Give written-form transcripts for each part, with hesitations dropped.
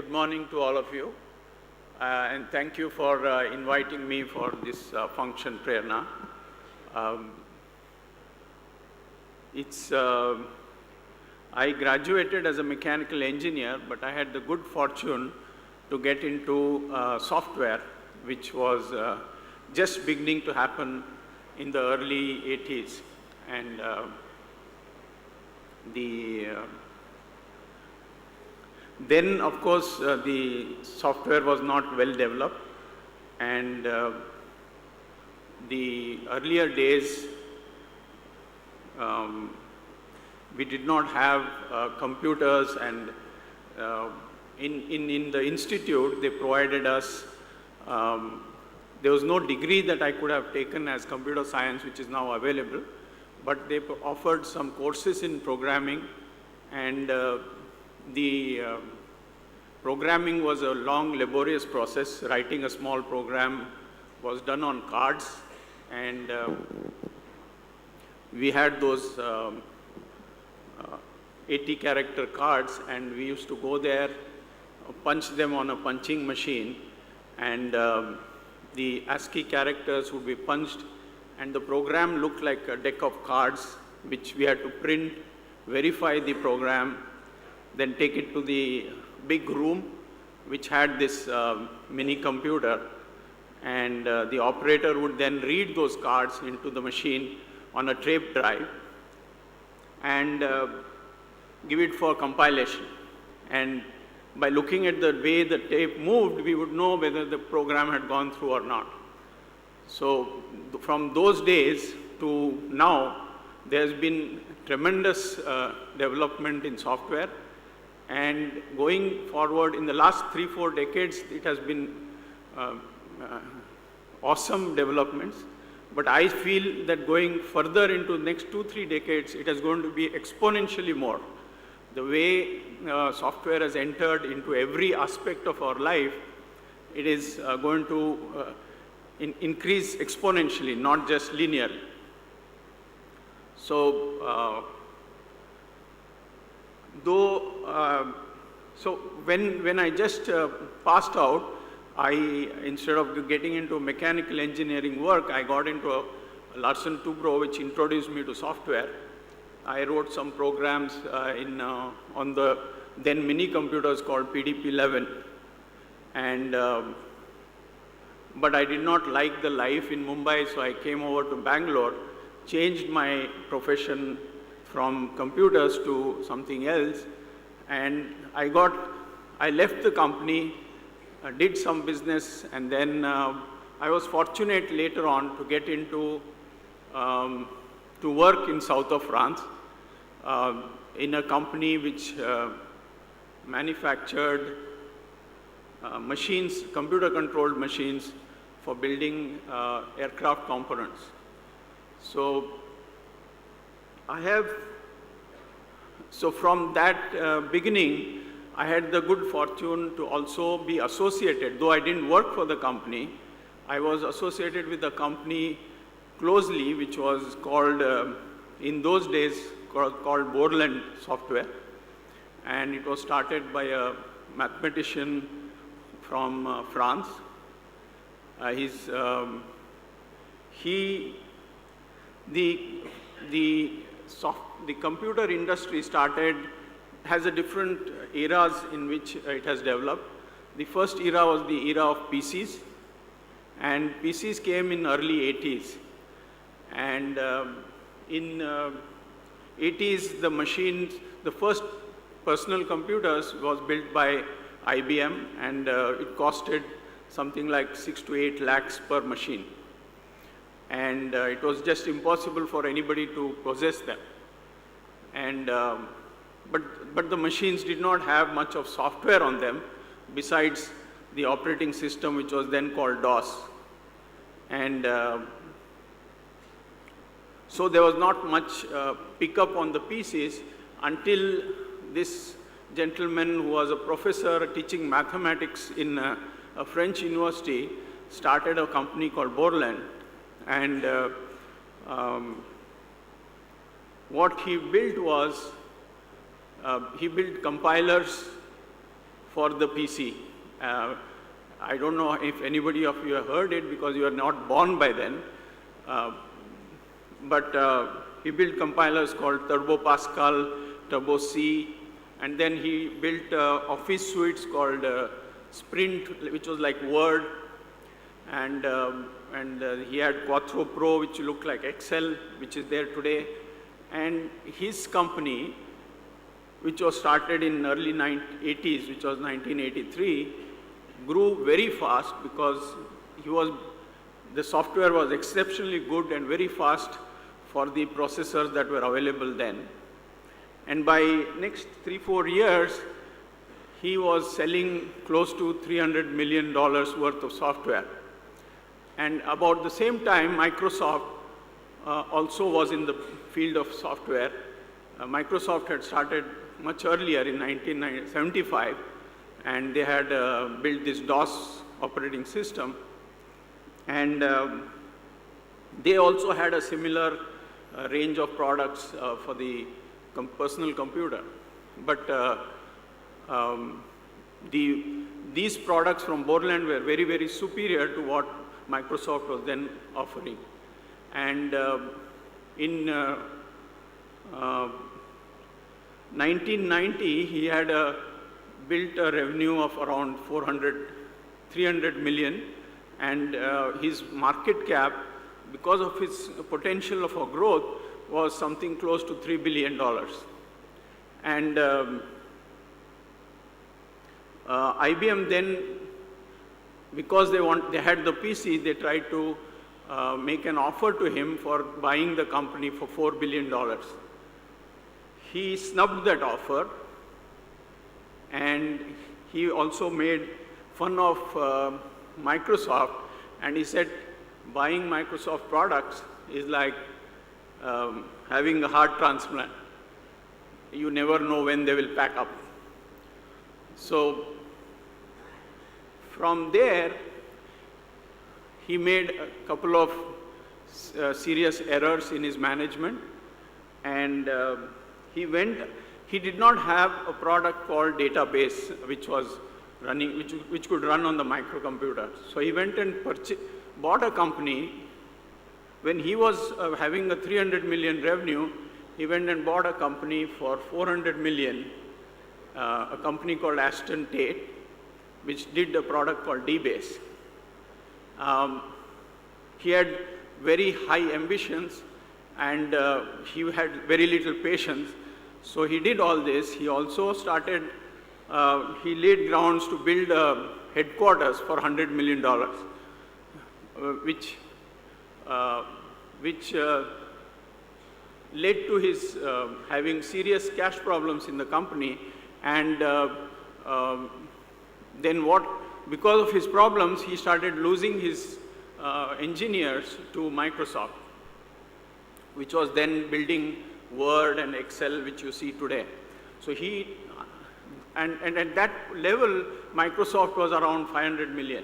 good morning to all of you. And thank you for inviting me for this function, Prerna. I graduated as a mechanical engineer, but I had the good fortune to get into software, which was just beginning to happen in the early 80s. And then, of course, the software was not well developed, and the earlier days, we did not have computers, and in the institute, they provided us, there was no degree that I could have taken as computer science, which is now available, but they offered some courses in programming, and programming was a long, laborious process. Writing a small program was done on cards, and we had those 80-character cards, and we used to go there, punch them on a punching machine, and the ASCII characters would be punched, and the program looked like a deck of cards, which we had to print, verify the program, then take it to the big room, which had this mini computer, and the operator would then read those cards into the machine on a tape drive and give it for compilation. And by looking at the way the tape moved, we would know whether the program had gone through or not. So from those days to now, there's been tremendous development in software. And going forward, in the last 3-4 decades, it has been awesome developments. But I feel that going further into the next 2-3 decades, it is going to be exponentially more. The way software has entered into every aspect of our life, it is going to increase exponentially, not just linearly. So, when I just passed out, instead of getting into mechanical engineering work, I got into Larsen Toubro, which introduced me to software. I wrote some programs on the then mini computers called PDP-11, and but I did not like the life in Mumbai, so I came over to Bangalore, changed my profession from computers to something else, and I left the company, did some business, and then I was fortunate later on to get into to work in south of France in a company which manufactured machines, computer-controlled machines for building aircraft components. So from that beginning, I had the good fortune to also be associated, though I didn't work for the company, I was associated with the company closely, which was called, in those days, called Borland Software. And it was started by a mathematician from France. The computer industry has a different eras in which it has developed. The first era was the era of PCs, and PCs came in early 80s. And in 80s, the first personal computers was built by IBM, and it costed something like 6 to 8 lakhs per machine. And it was just impossible for anybody to possess them. And but the machines did not have much of software on them besides the operating system, which was then called DOS. And so there was not much pickup on the PCs until this gentleman who was a professor teaching mathematics in a French university started a company called Borland. And what he built was, he built compilers for the PC. I don't know if anybody of you have heard it because you are not born by then. But he built compilers called Turbo Pascal, Turbo C, and then he built office suites called Sprint, which was like Word, and he had Quattro Pro, which looked like Excel, which is there today. And his company, which was started in early 80s, which was 1983, grew very fast because the software was exceptionally good and very fast for the processors that were available then. And by next 3-4 years, he was selling close to $300 million worth of software. And about the same time, Microsoft also was in the field of software. Microsoft had started much earlier in 1975, and they had built this DOS operating system. And they also had a similar range of products for the personal computer. But these products from Borland were very, very superior to what Microsoft was then offering. And in 1990, he had built a revenue of around 300 million, and his market cap, because of his potential for growth, was something close to $3 billion. And IBM then, because they had the PC, they tried to make an offer to him for buying the company for $4 billion. He snubbed that offer, and he also made fun of Microsoft, and he said buying Microsoft products is like having a heart transplant. You never know when they will pack up. So from there, he made a couple of serious errors in his management, and he did not have a product called Database, which was running, which could run on the microcomputer. So he went and bought a company. When he was having a 300 million revenue, he went and bought a company for 400 million, a company called Aston Tate, which did a product called DBase. He had very high ambitions, and he had very little patience. So he did all this. He also started, he laid grounds to build a headquarters for $100 million, which led to his having serious cash problems in the company. And then because of his problems, he started losing his engineers to Microsoft, which was then building Word and Excel, which you see today. So and at that level, Microsoft was around 500 million.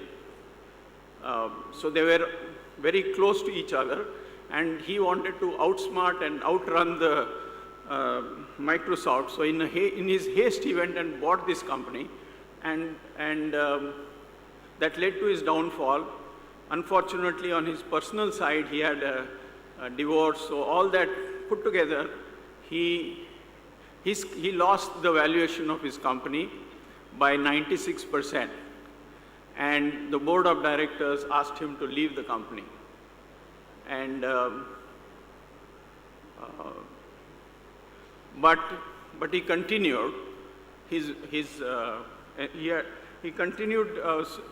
So they were very close to each other, and he wanted to outsmart and outrun the Microsoft. So in his haste, he went and bought this company, and that led to his downfall. Unfortunately, on his personal side, he had a divorce. So all that put together, he lost the valuation of his company by 96%. And the board of directors asked him to leave the company. And but he continued he continued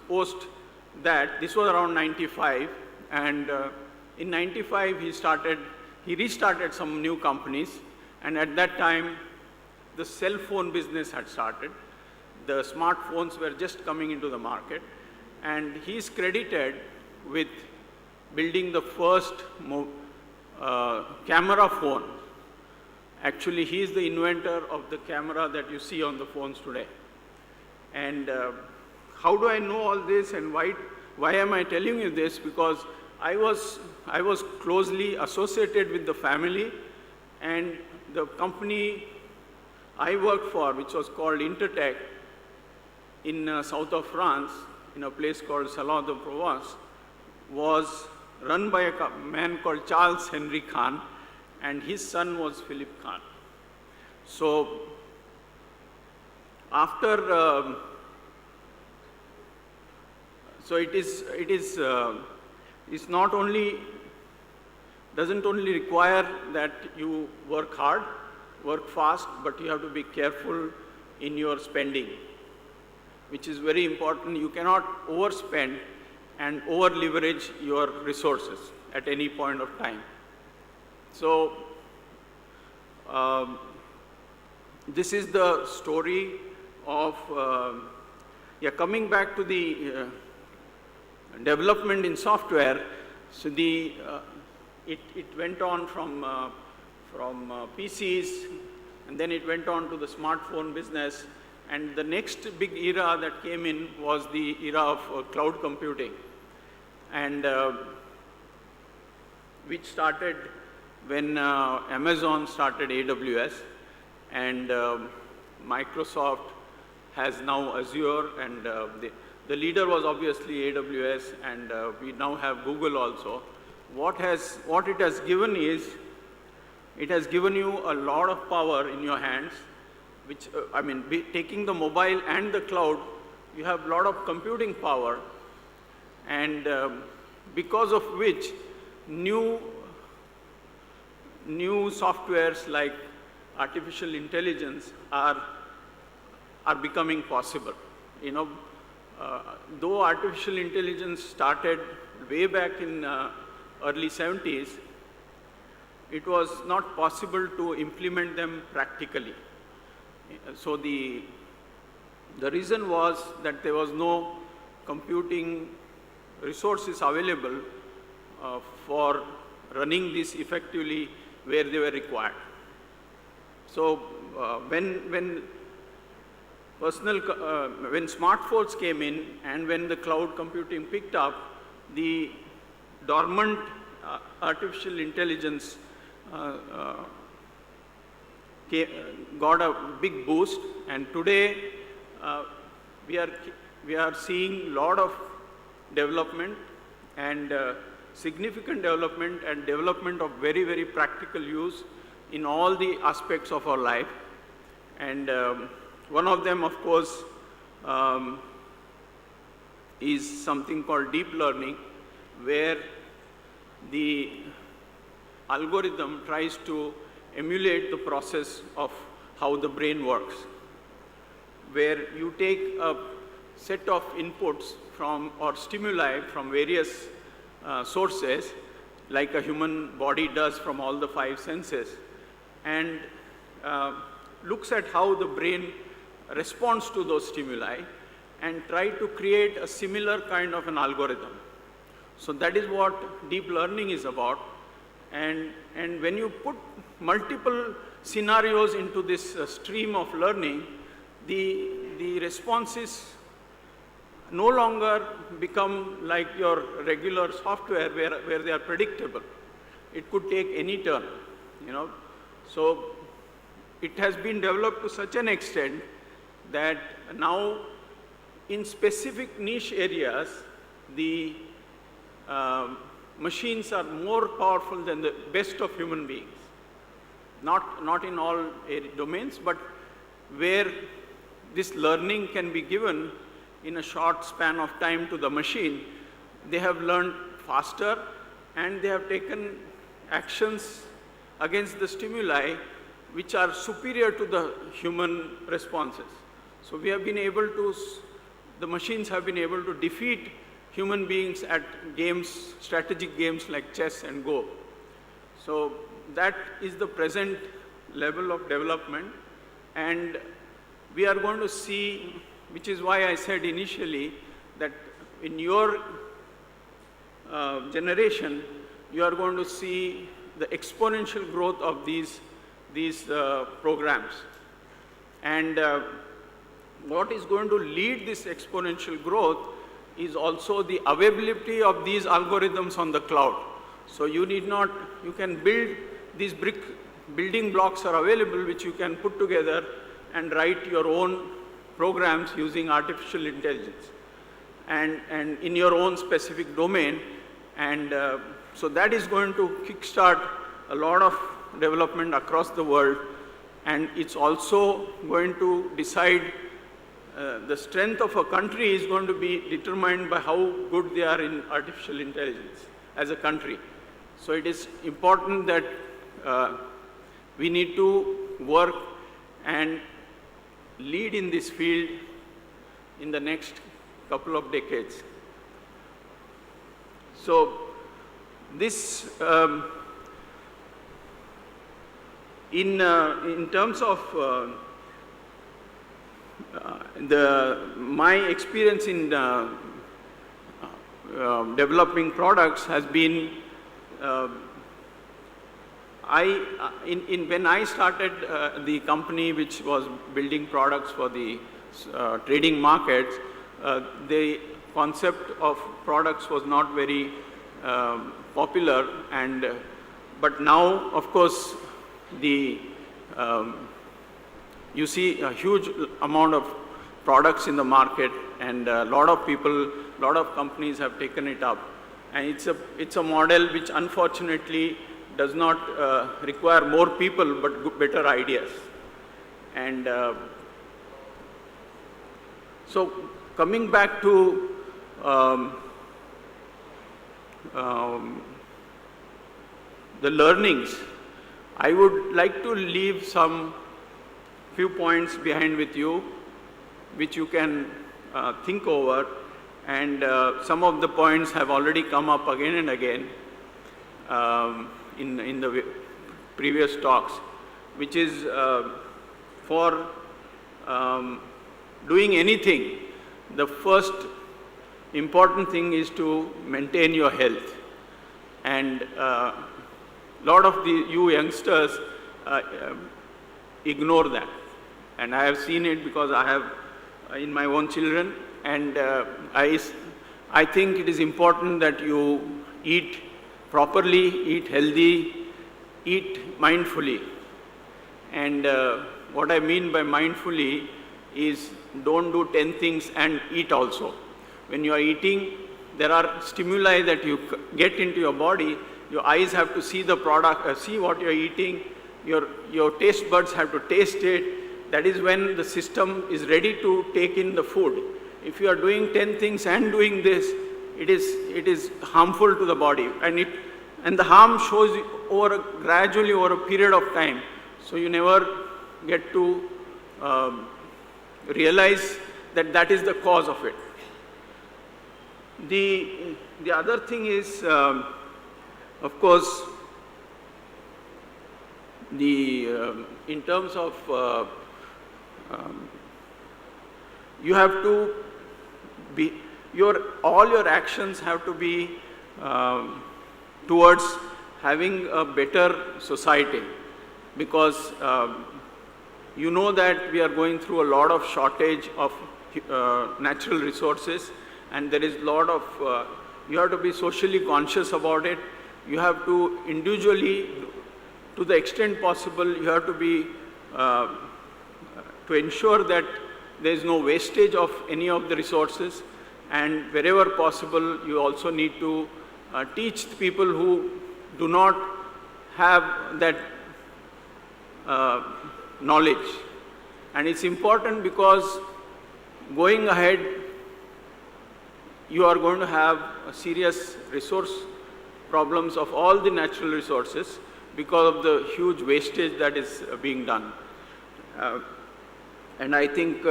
post that. This was around 95, and in 95 he restarted some new companies, and at that time the cell phone business had started. The smartphones were just coming into the market, and he is credited with building the first camera phone. Actually, he is the inventor of the camera that you see on the phones today. And how do I know all this, and why am I telling you this? Because I was closely associated with the family, and the company I worked for, which was called Intertech, in south of France, in a place called Salon de Provence, was run by a man called Charles Henry Kahn, and his son was Philip Kahn. So after, so it's not only, doesn't only require that you work hard, work fast, but you have to be careful in your spending, which is very important. You cannot overspend and over-leverage your resources at any point of time. So this is the story of, coming back to the development in software. So it went on from PCs, and then it went on to the smartphone business. And the next big era that came in was the era of cloud computing, and which started when Amazon started AWS, and Microsoft has now Azure, and the leader was obviously AWS, and we now have Google also. What it has given is, it has given you a lot of power in your hands, which, taking the mobile and the cloud, you have a lot of computing power, and because of which new softwares like artificial intelligence are becoming possible. Though artificial intelligence started way back in early 70s, it was not possible to implement them practically. So the reason was that there was no computing resources available for running this effectively where they were required. So when smartphones came in and when the cloud computing picked up, the dormant artificial intelligence got a big boost, and today we are seeing a lot of development and significant development and development of very, very practical use in all the aspects of our life. And one of them, of course, is something called deep learning, where the algorithm tries to emulate the process of how the brain works, where you take a set of inputs or stimuli from various sources, like a human body does from all the 5 senses, and looks at how the brain responds to those stimuli and try to create a similar kind of an algorithm. So that is what deep learning is about. And when you put multiple scenarios into this stream of learning, the responses no longer become like your regular software where they are predictable. It could take any turn, So it has been developed to such an extent that now in specific niche areas, the machines are more powerful than the best of human beings. Not in all domains, but where this learning can be given in a short span of time to the machine, they have learned faster and they have taken actions against the stimuli which are superior to the human responses. So we have been able to, the machines have been able to defeat human beings at games, strategic games like chess and Go. So that is the present level of development, and we are going to see, which is why I said initially that in your generation, you are going to see the exponential growth of these programs. And what is going to lead this exponential growth is also the availability of these algorithms on the cloud. So you can build these building blocks are available which you can put together and write your own programs using artificial intelligence and in your own specific domain. And so that is going to kickstart a lot of development across the world. And it's also going to decide the strength of a country is going to be determined by how good they are in artificial intelligence as a country. So it is important that we need to work and lead in this field in the next couple of decades. So this, in terms of my experience in developing products has been, when I started the company which was building products for the trading markets, the concept of products was not very popular, and but now, of course, the you see a huge amount of products in the market, and a lot of people, a lot of companies have taken it up, and it's a model which unfortunately does not require more people but better ideas. And so coming back to the learnings, I would like to leave some few points behind with you, which you can think over, and some of the points have already come up again and again in the previous talks, which is for doing anything, the first important thing is to maintain your health. And a lot of you youngsters ignore that. And I have seen it because I have in my own children, and I think it is important that you eat properly, eat healthy, eat mindfully. And what I mean by mindfully is don't do 10 things and eat also. When you are eating, there are stimuli that you get into your body. Your eyes have to see the product, see what you are eating. Your taste buds have to taste it. That is when the system is ready to take in the food. If you are doing 10 things and doing this, it is harmful to the body, and the harm shows gradually over a period of time. So you never get to realize that is the cause of it. The other thing is, of course, in terms of you have to be all your actions have to be towards having a better society, because you know that we are going through a lot of shortage of natural resources, and there is a lot of you have to be socially conscious about it. You have to individually, to the extent possible, you have to be to ensure that there is no wastage of any of the resources, and wherever possible you also need to teach people who do not have that knowledge. And it's important because going ahead you are going to have serious resource problems of all the natural resources because of the huge wastage that is being done. And I think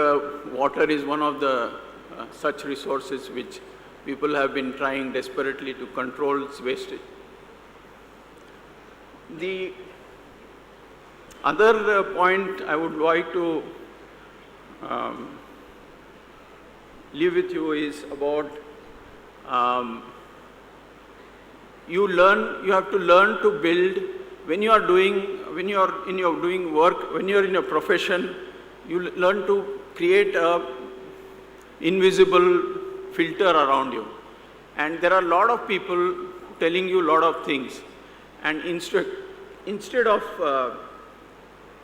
water is one of the such resources which people have been trying desperately to control its wastage. The other point I would like to leave with you is about you have to learn to build when you are doing work, when you are in a profession, you learn to create a invisible filter around you. And there are a lot of people telling you a lot of things, and instead of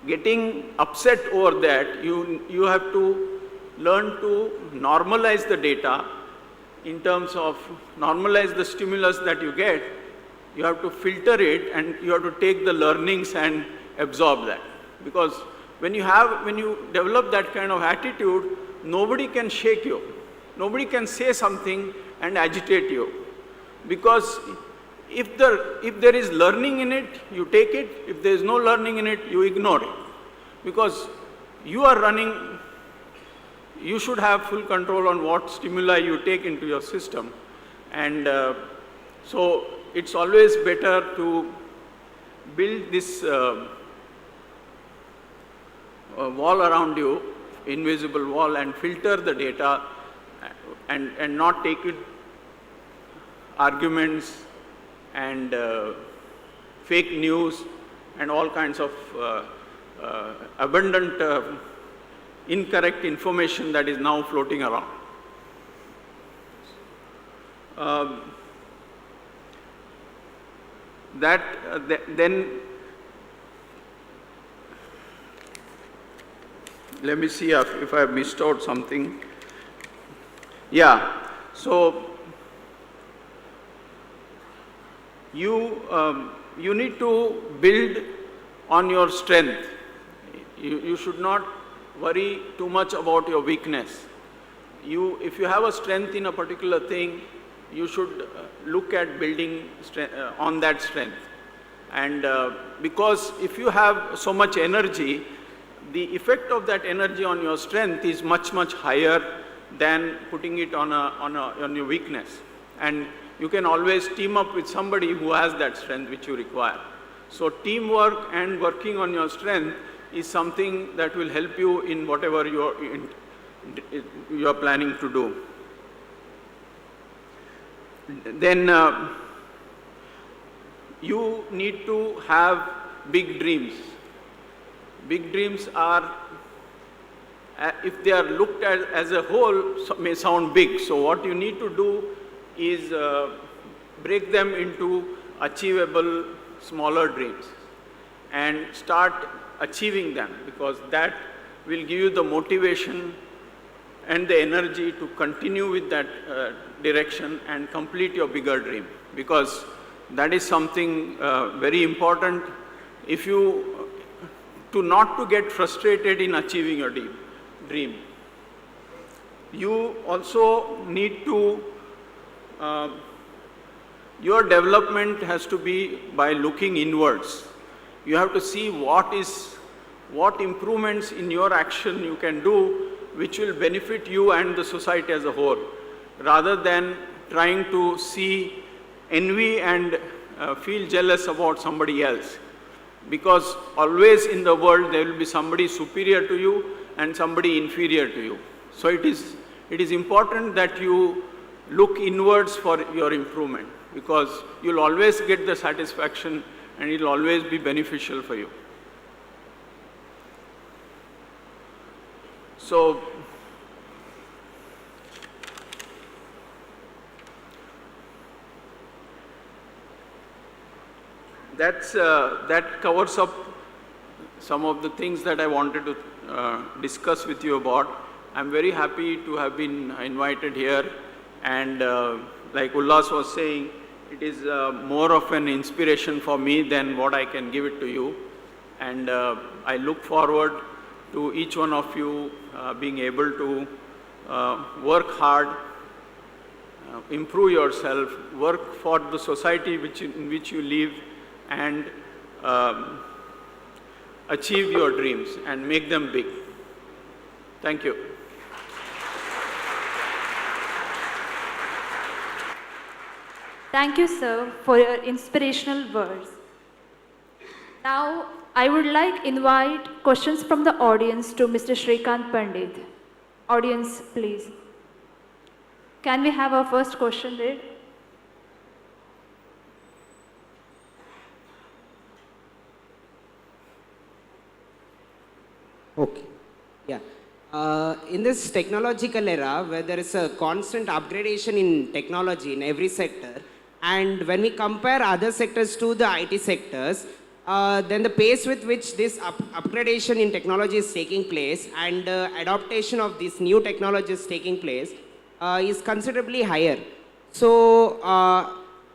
getting upset over that, you have to learn to normalize the data in terms of normalize the stimulus that you get. You have to filter it and you have to take the learnings and absorb that. Because when you develop that kind of attitude, nobody can shake you. Nobody can say something and agitate you. Because if there is learning in it, you take it. If there is no learning in it, you ignore it. Because you are running, you should have full control on what stimuli you take into your system. And so it's always better to build this wall around you, invisible wall, and filter the data and not take it arguments and fake news and all kinds of abundant incorrect information that is now floating around. Then let me see if I have missed out something. Yeah, so you need to build on your strength. You should not worry too much about your weakness. If you have a strength in a particular thing, you should look at building on that strength. And because if you have so much energy, the effect of that energy on your strength is much, much higher than putting it on your weakness. And you can always team up with somebody who has that strength which you require. So teamwork and working on your strength is something that will help you in whatever you are planning to do. Then you need to have big dreams. Big dreams are, if they are looked at as a whole, may sound big. So what you need to do is break them into achievable smaller dreams and start achieving them, because that will give you the motivation and the energy to continue with that direction and complete your bigger dream, because that is something very important. If you not to get frustrated in achieving your dream. You also need to, your development has to be by looking inwards. You have to see what improvements in your action you can do which will benefit you and the society as a whole, rather than trying to see envy and feel jealous about somebody else. Because always in the world there will be somebody superior to you and somebody inferior to you. So it is important that you look inwards for your improvement, because you'll always get the satisfaction and it will always be beneficial for you. So that covers up some of the things that I wanted to discuss with you about. I'm very happy to have been invited here, and like Ullas was saying, it is more of an inspiration for me than what I can give it to you. And I look forward to each one of you being able to work hard, improve yourself, work for the society in which you live, and achieve your dreams and make them big. Thank you. Thank you, sir, for your inspirational words. Now, I would like to invite questions from the audience to Mr. Shrikant Pandit. Audience, please. Can we have our first question read? Okay. Yeah. In this technological era, where there is a constant upgradation in technology in every sector, and when we compare other sectors to the IT sectors, then the pace with which this upgradation in technology is taking place and adaptation of these new technologies taking place is considerably higher. So,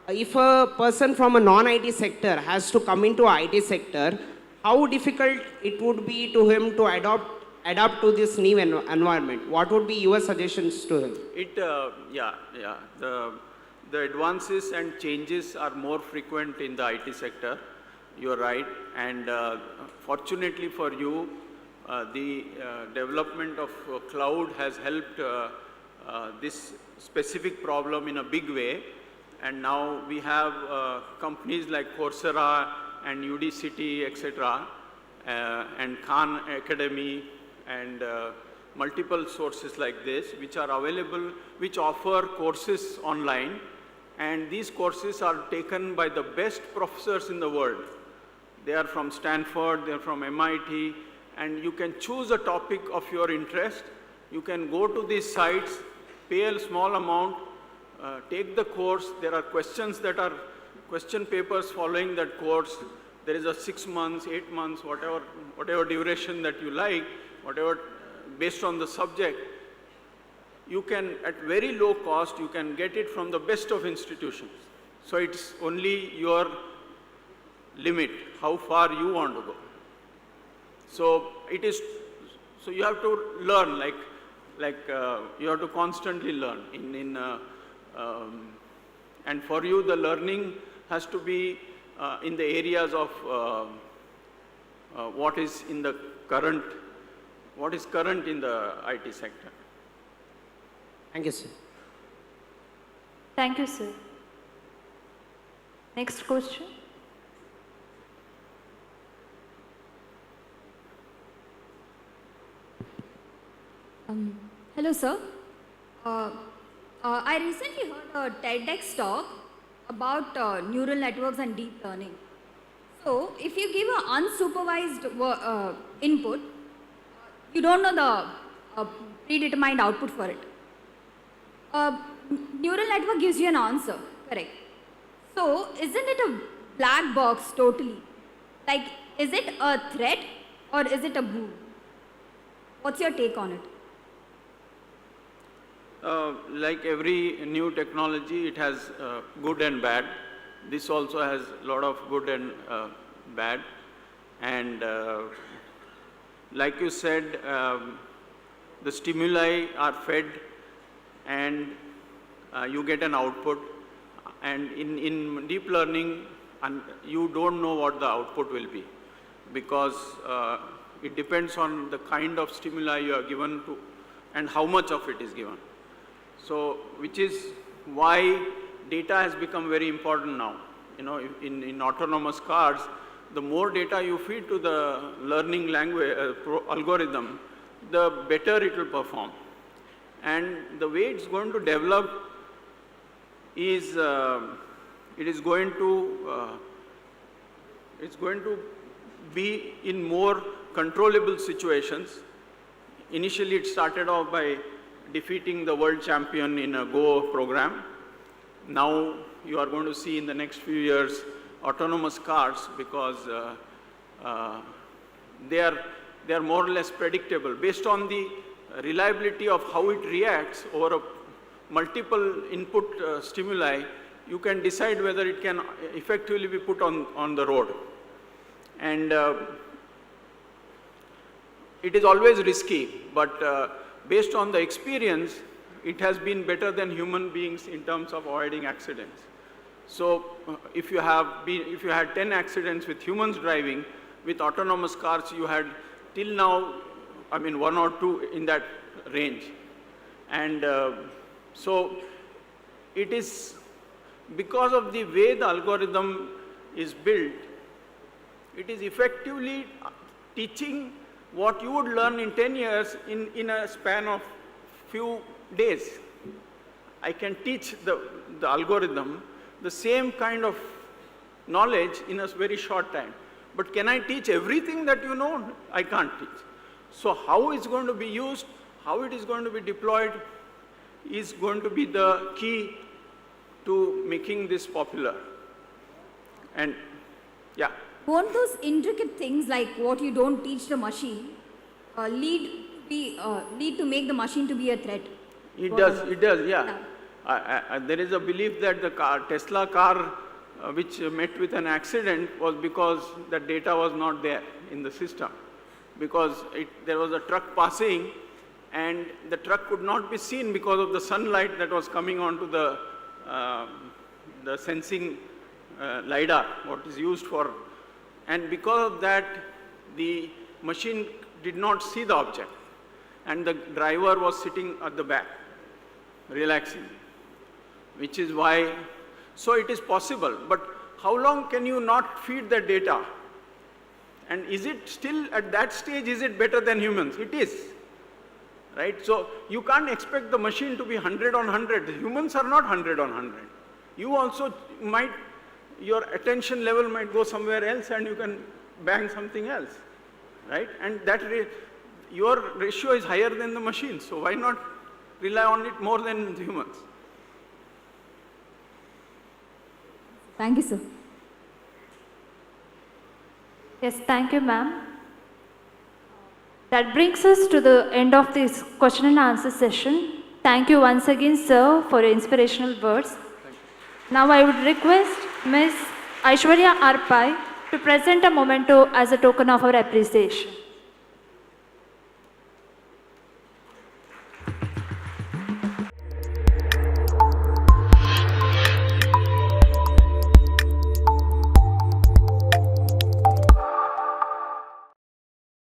if a person from a non-IT sector has to come into IT sector, how difficult it would be to him to adapt to this new environment? What would be your suggestions to him? The advances and changes are more frequent in the IT sector. You're right, and fortunately for you, the development of cloud has helped this specific problem in a big way. And now we have companies like Coursera and Udacity, etc., and Khan Academy, and multiple sources like this, which are available, which offer courses online. And these courses are taken by the best professors in the world. They are from Stanford, they are from MIT, and you can choose a topic of your interest. You can go to these sites, pay a small amount, take the course. There are questions that are question papers following that course. There is a 6 months, 8 months, whatever duration that you like, whatever based on the subject. You can, at very low cost, you can get it from the best of institutions. So it's only your limit, how far you want to go. So it is, so you have to learn, you have to constantly learn. And for you, the learning has to be in the areas of what is current in the IT sector. Thank you, sir. Thank you, sir. Next question. Hello, sir. I recently heard a TEDx talk about neural networks and deep learning. So, if you give an unsupervised input, you don't know the predetermined output for it. Neural network gives you an answer, correct? So, isn't it a black box totally? Like, is it a threat or is it a boon? What's your take on it? Like every new technology, it has good and bad. This also has a lot of good and bad. And like you said, the stimuli are fed and you get an output. And in deep learning, you don't know what the output will be, because it depends on the kind of stimuli you are given to and how much of it is given. So, which is why data has become very important now. You know, in autonomous cars, the more data you feed to the learning language algorithm, the better it will perform. And the way it's going to develop is it is going to be in more controllable situations. Initially, it started off by defeating the world champion in a Go program. Now you are going to see in the next few years autonomous cars, because they are more or less predictable based on the reliability of how it reacts over a multiple input stimuli. You can decide whether it can effectively be put on the road. And it is always risky, but based on the experience, it has been better than human beings in terms of avoiding accidents. So if you had 10 accidents with humans driving, with autonomous cars you had till now, I mean 1 or 2 in that range. And so it is because of the way the algorithm is built, it is effectively teaching what you would learn in 10 years in a span of few days. I can teach the algorithm the same kind of knowledge in a very short time. But can I teach everything that you know? I can't teach. So how it's going to be used, how it is going to be deployed is going to be the key to making this popular. And yeah, won't those intricate things like what you don't teach the machine lead to make the machine to be a threat? It does, yeah. There is a belief that the Tesla car, which met with an accident, was because the data was not there in the system. Because there was a truck passing, and the truck could not be seen because of the sunlight that was coming onto the sensing LiDAR, what is used for. And because of that, the machine did not see the object, and the driver was sitting at the back, relaxing, which is why, so it is possible. But how long can you not feed the data? And is it still at that stage, is it better than humans? It is, right? So you can't expect the machine to be 100 on 100. Humans are not 100 on 100. You also might, your attention level might go somewhere else and you can bang something else, right? And that your ratio is higher than the machine, so why not rely on it more than humans? Thank you, sir. Yes, thank you, ma'am. That brings us to the end of this question and answer session. Thank you once again, sir, for your inspirational words. Now I would request Ms. Aishwarya R. Pai to present a memento as a token of our appreciation.